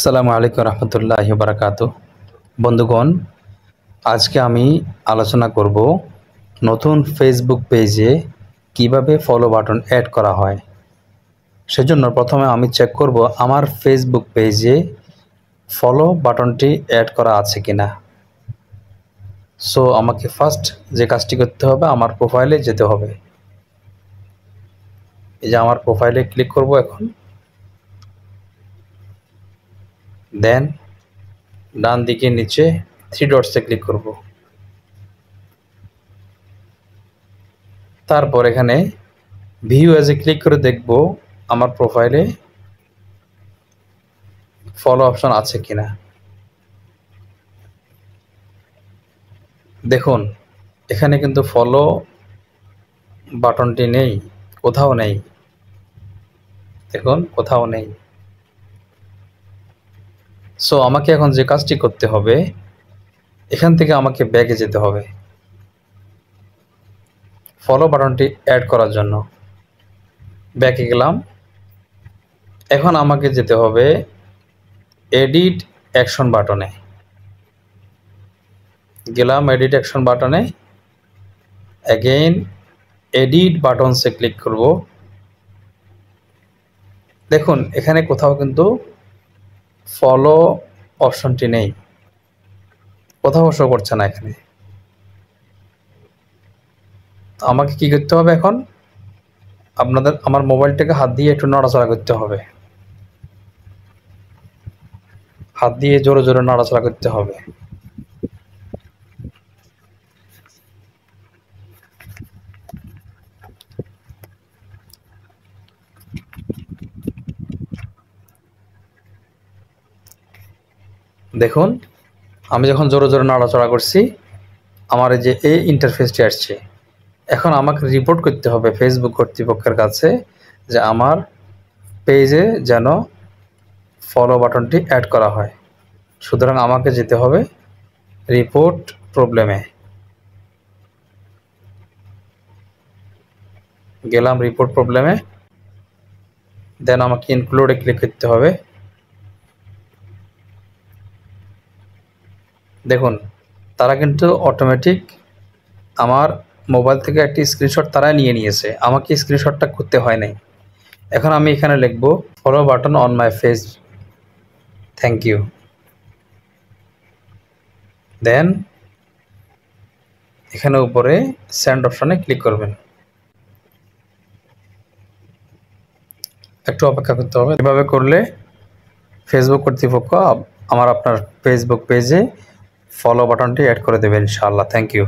আসসালামু আলাইকুম রহমতুল্লাহি বারাকাতু। বন্ধুগণ, আজকে আমি আলোচনা করব নতুন ফেসবুক পেজে কিভাবে ফলো বাটন অ্যাড করা হয়। সেজন্য প্রথমে আমি চেক করব আমার ফেসবুক পেজে ফলো বাটনটি অ্যাড করা আছে কিনা। সো আমাকে ফার্স্ট যে কাজটি করতে হবে, আমার প্রোফাইলে যেতে হবে। এই যে আমার প্রোফাইলে ক্লিক করব এখন। দেন ডান দিকে নিচে থ্রি ডটসে ক্লিক করব। তারপর এখানে ভিউ অ্যাজে ক্লিক করে দেখব আমার প্রোফাইলে ফলো অপশন আছে কিনা। দেখুন, এখানে কিন্তু ফলো বাটনটি নেই, কোথাও নেই। দেখুন, কোথাও নেই। সো আমাকে এখন যে কাজটি করতে হবে, এখান থেকে আমাকে ব্যাকে যেতে হবে ফলো বাটনটি অ্যাড করার জন্য। ব্যাকে গেলাম। এখন আমাকে যেতে হবে এডিট অ্যাকশন বাটনে। গেলাম এডিট অ্যাকশন বাটনে। অ্যাগেইন এডিট বাটনসে ক্লিক করব। দেখুন, এখানে কোথাও কিন্তু ফলো অপশনটি নেই, কোথাও শো করছে না এখানে। আমাকে কি করতে হবে এখন? আমার মোবাইলটাকে হাত দিয়ে একটু নড়াচড়া করতে হবে। হাত দিয়ে জোরে জোরে নড়াচড়া করতে হবে। দেখুন, আমি যখন জোরে জোরে নাড়াচড়া করছি, আমার এই যে এই ইন্টারফেসটি আসছে। এখন আমাকে রিপোর্ট করতে হবে ফেসবুক কর্তৃপক্ষের কাছে যে আমার পেজে যেন ফলো বাটনটি অ্যাড করা হয়। সুতরাং আমাকে যেতে হবে রিপোর্ট প্রবলেমে। গেলাম রিপোর্ট প্রবলেমে। দেন আমাকে ইনক্লুডে ক্লিক করতে হবে। দেখুন, তারা কিন্তু অটোমেটিক আমার মোবাইল থেকে একটি স্ক্রিনশট তারাই নিয়ে নিয়েছে, আমাকে স্ক্রিনশটটা করতে হয় নাই। এখন আমি এখানে লিখব follow button on my face, thank you. Then এখানে উপরে সেন্ড অপশনে ক্লিক করবেন। একটু অপেক্ষা করতে হবে। এভাবে করলে ফেসবুক কর্তৃপক্ষ আপনার ফেসবুক পেজে ফলো বাটনটি অ্যাড করে দেবে ইনশাআল্লাহ। Thank you.